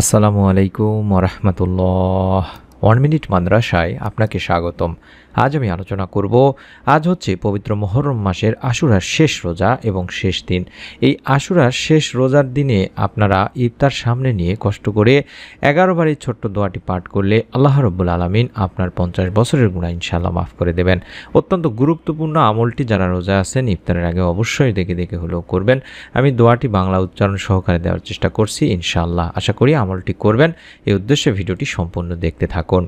আসসালামু আলাইকুম ওরহমতুল্লাহ। 1 মিনিট মাদ্রাসায় আপনাকে স্বাগতম। আজ আমি আলোচনা করব, আজ হচ্ছে পবিত্র মুহররম মাসের আশুরার শেষ রোজা এবং শেষ দিন। এই আশুরার শেষ রোজার দিনে আপনারা ইফতার সামনে নিয়ে কষ্ট করে 11 বার এই ছোট্ট দোয়াটি পাঠ করলে আল্লাহ রব্বুল আলামিন আপনার 50 বছরের গুনাহ ইনশাআল্লাহ মাফ করে দেবেন। অত্যন্ত গুরুত্বপূর্ণ আমলটি যারা রোজা আছেন ইফতারের আগে অবশ্যই দেখে দেখে হলেও করবেন। আমি দোয়াটি বাংলা উচ্চারণ সহকারে দেওয়ার চেষ্টা করছি ইনশাআল্লাহ। আশা করি আমলটি করবেন। এই উদ্দেশ্যে ভিডিওটি সম্পূর্ণ দেখতে থাকুন।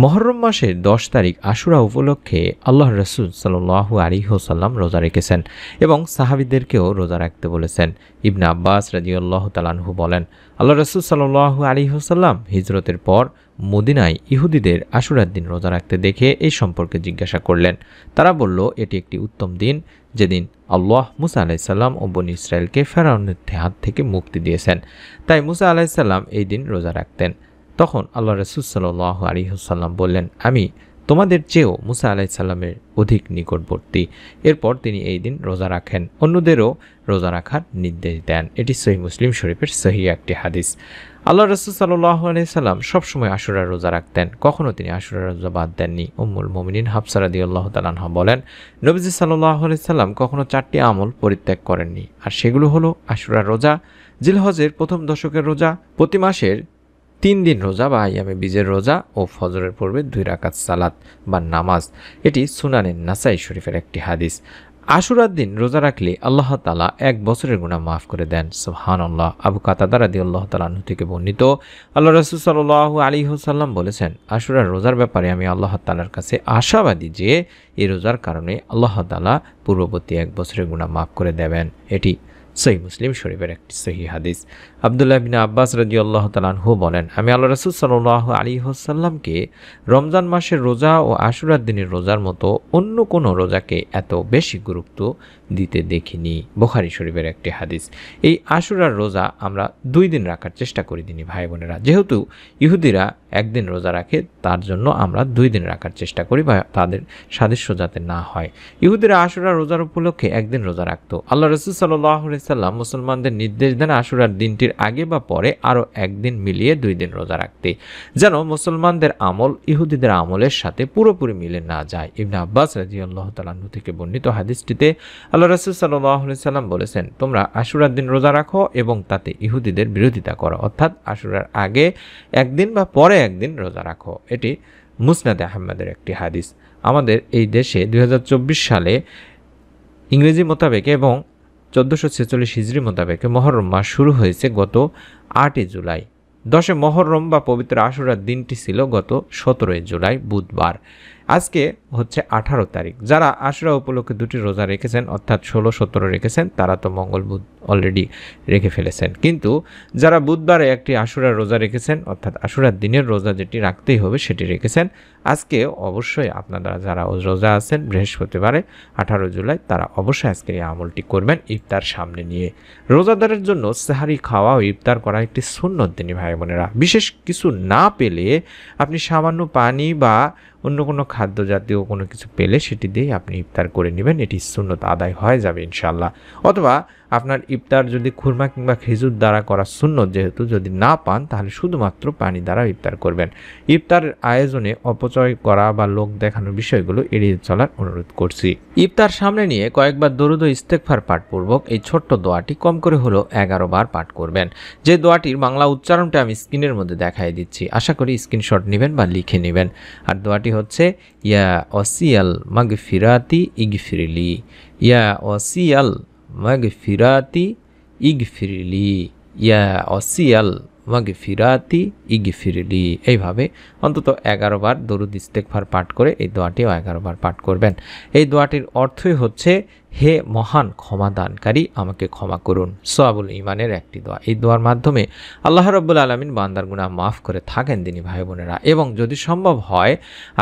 মুহররম মাসের 10 তারিখ আশুরা উপলক্ষে আল্লাহ রাসূল সাল্লাল্লাহু আলাইহি ওয়াসাল্লাম রোজা রেখেছেন এবং সাহাবীদেরকেও রোজা রাখতে বলেছেন। ইবনে আব্বাস রাদিয়াল্লাহু তাআলা আনহু বলেন, আল্লাহ রাসূল সাল্লাল্লাহু আলাইহি ওয়াসাল্লাম হিজরতের পর মদিনায় ইহুদিদের আশুরার দিন রোজা রাখতে দেখে এই সম্পর্কে জিজ্ঞাসা করলেন। তারা বলল, এটি একটি উত্তম দিন, যেদিন আল্লাহ মুসা আলাইহিস সালাম ও বনী ইসরায়েলকে ফেরাউনের হাত থেকে মুক্তি দিয়েছেন। তাই মুসা আলাইহিস সালাম এই দিন রোজা রাখতেন। তখন আল্লাহ রাসূল সাল্লাল্লাহু আলাইহি ওয়াসাল্লাম বললেন, আমি তোমাদের চেয়েও মুসা আলাইহিস সালামের অধিক নিকটবর্তী। এরপর তিনি এই দিন রোজা রাখেন, অন্যদেরও রোজা রাখার নির্দেশ দেন। এটি সহিহ মুসলিম শরীফের সহিহ একটি হাদিস। আল্লাহ রাসূল সাল্লাল্লাহু আলাইহি সাল্লাম সবসময় আশুরার রোজা রাখতেন, কখনো তিনি আশুরার রোজা বাদ দেননি। উম্মুল মুমিনিন হাফসা রাদিয়াল্লাহু তাআলা আনহা বলেন, নবীজি সাল্লাল্লাহু আলাইহি সাল্লাম কখনো 4টি আমল পরিত্যাগ করেননি, আর সেগুলো হলো আশুরার রোজা, জিলহজের প্রথম দশকের রোজা, প্রতি মাসের 3 দিন রোজা বা আইয়ামে বীজের রোজা ও ফজরের পূর্বে 2 রাকাত সালাত বা নামাজ। এটি সুনানে নাসাই শরীফের একটি হাদিস। আশুরার দিন রোজা রাখলে আল্লাহ তাআলা 1 বছরের গুনাহ মাফ করে দেন। সুবহানাল্লাহ। আবু কাতাদা রাদিয়াল্লাহু তাআলা আনহু থেকে বর্ণিত, আল্লাহ রাসূল সাল্লাল্লাহু আলাইহি ওয়াসাল্লাম বলেছেন, আশুরার রোজার ব্যাপারে আমি আল্লাহ তাআলার কাছে আশাবাদী যে এই রোজার কারণে আল্লাহ তাআলা পূর্ববর্তী 1 বছরের গুনাহ মাফ করে দেবেন। এটি সহিহ মুসলিম শরীফের একটি সহিহ হাদিস। আব্দুল্লাহ বিন আব্বাস রাদিয়াল্লাহু তাআলা আনহু বলেন, আমি আল্লাহ রাসূল সাল্লাল্লাহু আলাইহি ওয়াসাল্লামকে রমজান মাসের রোজা ও আশুরার দিনের রোজার মতো অন্য কোনো রোজাকে এত বেশি গুরুত্ব দিতে দেখিনি। বুখারী শরীফের একটি হাদিস। এই আশুরার রোজা আমরা 2 দিন রাখার চেষ্টা করি দিনী ভাই বোনেরা। যেহেতু ইহুদিরা 1 দিন রোজা রাখে, তার জন্য আমরা 2 দিন রাখার চেষ্টা করি বা তাদের সাদৃশ্য যাতে না হয়। ইহুদিরা আশুরার রোজার উপলক্ষে 1 দিন রোজা রাখত। আল্লাহ রাসূল সাল্লাল্লাহু আলাইহি সাল্লাম মুসলমানদের নির্দেশ দেন আশুরার দিনটির আগে বা পরে আরও 1 দিন মিলিয়ে 2 দিন রোজা রাখতে, যেন মুসলমানদের আমল ইহুদিদের আমলের সাথে পুরোপুরি মিলে না যায়। ইবনে আব্বাস রাদিয়াল্লাহু তাআলা আনহু থেকে বর্ণিত হাদিসটিতে আল্লাহ রাসূল সাল্লাল্লাহু আলাইহি সাল্লাম বলেছেন, তোমরা আশুরার দিন রোজা রাখো এবং তাতে ইহুদিদের বিরোধিতা করো, অর্থাৎ আশুরার আগে 1 দিন বা পরে 1 দিন রোজা রাখো। এটি মুসনাদে আহমদের একটি হাদিস। আমাদের এই দেশে 2024 সালে ইংরেজি মোতাবেক এবং 1446 হিজরি মোতাবেকে মুহররম মাস শুরু হয়েছে গত 8 জুলাই। 10 মুহররম বা পবিত্র আশুরার দিনটি ছিল গত 17 জুলাই বুধবার। আজকে হচ্ছে 18 তারিখ। যারা আশুরা উপলক্ষে 2টি রোজা রেখেছেন, অর্থাৎ 16-17 রেখেছেন, তারা তো মঙ্গল বুধ অলরেডি রেখে ফেলেছেন। কিন্তু যারা বুধবারে একটি আশুরার রোজা রেখেছেন, অর্থাৎ আশুরার দিনের রোজা যেটি রাখতেই হবে সেটি রেখেছেন, আজকে অবশ্যই আপনারা যারা রোজা আছেন বৃহস্পতিবারে 18 জুলাই, তারা অবশ্যই আজকে এই আমলটি করবেন ইফতার সামনে নিয়ে। রোজাদারের জন্য সেহারি খাওয়া ও ইফতার করা একটি সুন্নত দিনী ভাই বোনেরা। বিশেষ কিছু না পেলে আপনি সামান্য পানি বা অন্য কোনো খাদ্য জাতীয় কোনো কিছু পেলে সেটি দিয়ে আপনি ইফতার করে নেবেন, এটি সুন্নত আদায় হয়ে যাবে ইনশাআল্লাহ। অথবা আপনার ইফতার যদি খুরমা কিংবা খেজুর দ্বারা করা সুন্নত, যেহেতু যদি না পান তাহলে শুধুমাত্র পানি দ্বারা ইফতার করবেন। ইফতারের আয়োজনে অপচয় করা বা লোক দেখানোর বিষয়গুলো এড়িয়ে চলার অনুরোধ করছি। ইফতার সামনে নিয়ে কয়েকবার দরুদ ও ইস্তেগফার পাঠপূর্বক এই ছোট্ট দোয়াটি কম করে হলেও 11 বার পাঠ করবেন। যে দোয়াটির বাংলা উচ্চারণটা আমি স্ক্রিনের মধ্যে দেখাই দিচ্ছি, আশা করি স্ক্রিনশট নেবেন বা লিখে নেবেন। আর দোয়াটি হচ্ছে, ইয়া ওয়াসিয়াল মাগফিরাতি ইগফিরলি, ইয়া ওয়াসিয়াল মাগফিরাতি ইগফিরলি, ইয়া ওয়াসিয়াল মাগফিরাতি ইগফিরলি। এইভাবে অন্তত 11 বার দরুদ ইস্তেগফার পাঠ করে এই দোয়াটিও 11 বার পাঠ করবেন। এই দোয়াটির অর্থই হচ্ছে, হে মহান ক্ষমাদানকারী, আমাকে ক্ষমা করুন। সওয়াবুল ঈমানের একটি দোয়া। এই দোয়ার মাধ্যমে আল্লাহ রাব্বুল আলামিন বান্দার গুনাহ মাফ করে থাকেন দিনী ভাই বোনেরা। এবং যদি সম্ভব হয়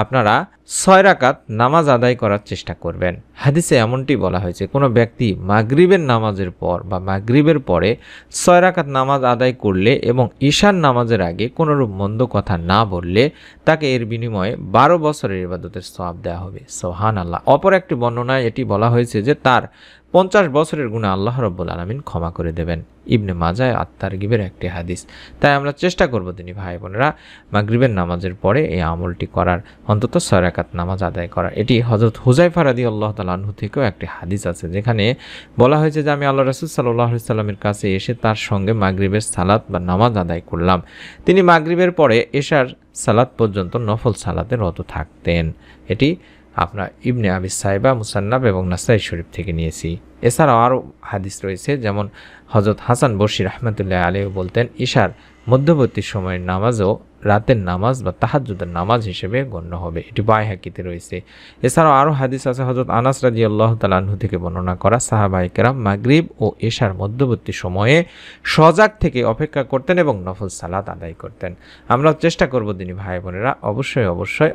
আপনারা 6 রাকাত নামাজ আদায় করার চেষ্টা করবেন। হাদিসে এমনটি বলা হয়েছে, কোনো ব্যক্তি মাগরিবের নামাজের পর বা মাগরিবের পরে 6 রাকাত নামাজ আদায় করলে এবং ঈশার নামাজের আগে কোনোরূপ মন্দ কথা না বললে তাকে এর বিনিময়ে 12 বছরের ইবাদতের সওয়াব দেওয়া হবে। সুবহানাল্লাহ। অপর একটি বর্ণনায় এটি বলা হয়েছে যে তার 50 বছরের গুনাহ আল্লাহ রাব্বুল আলামিন ক্ষমা করে দেবেন। ইবনে মাজাহ আত-তারগিবের একটি হাদিস। তাই আমরা চেষ্টা করব দিনী ভাই বোনেরা মাগরিবের নামাজের পরে এই আমলটি করার, অন্তত 6 রাকাত নামাজ আদায় করার। এটি হযরত হুযায়ফা রাদিয়াল্লাহু তাআলা আনহু থেকেও একটি হাদিস আছে, যেখানে বলা হয়েছে যে আমি আল্লাহ রাসূল সাল্লাল্লাহু আলাইহি সাল্লামের কাছে এসে তার সঙ্গে মাগরিবের সালাত বা নামাজ আদায় করলাম। তিনি মাগরিবের পরে এশার সালাত পর্যন্ত নফল সালাতে রত থাকতেন। এটি আপনার ইবনে আবি সাইবা, মুসান্নাফ এবং নাসাই শরীফ থেকে নিয়েছি। এছাড়াও আরও হাদিস রয়েছে, যেমন হযরত হাসান বসরি রাহমাতুল্লাহি আলাইহি বলতেন, ঈশার মধ্যবর্তী সময়ের নামাজও রাতের নামাজ বা তাহাজ্জুদের নামাজ হিসেবে গণ্য হবে। এটি বাইহাকিতে রয়েছে। এছাড়াও আরও হাদিস আছে হযরত আনাস রাদিয়াল্লাহু তাআলা আনহু থেকে বর্ণনা করা, সাহাবায়ে কেরাম মাগরিব ও এশার মধ্যবর্তী সময়ে সজাগ থেকে অপেক্ষা করতেন এবং নফল সালাত আদায় করতেন। আমরা চেষ্টা করব দিনী ভাই বোনেরা অবশ্যই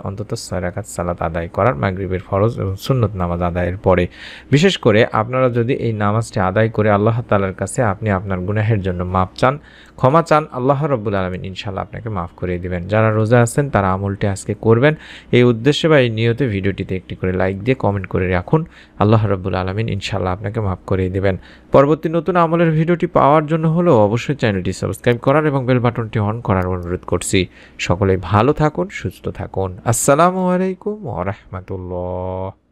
অন্তত 6 রাকাত সালাত আদায় করার, মাগরিবের ফরজ এবং সুন্নত নামাজ আদায়ের পরে। বিশেষ করে আপনারা যদি এই নামাজটি আদায় করে আল্লাহ তাআলার কাছে আপনি আপনার গুনাহের জন্য ক্ষমা চান, আল্লাহ রাব্বুল আলামিন ইনশাআল্লাহ আপনাকে মাফ করে দিবেন। যারা রোজা আছেন তারা আমলটি আজকে করবেন। এই উদ্দেশ্যে বা এই নিয়তে ভিডিওটিতে একটি করে লাইক দিয়ে কমেন্ট করে রাখুন। আল্লাহ রাব্বুল আলামিন ইনশাআল্লাহ আপনাকে মাফ করে দিবেন। পরবর্তী নতুন আমলের ভিডিওটি পাওয়ার জন্য হলেও অবশ্যই চ্যানেলটি সাবস্ক্রাইব করার এবং বেল বাটনটি অন করার অনুরোধ করছি। সকলেই ভালো থাকুন, সুস্থ থাকুন। আসসালামু আলাইকুম ওয়া রাহমাতুল্লাহ।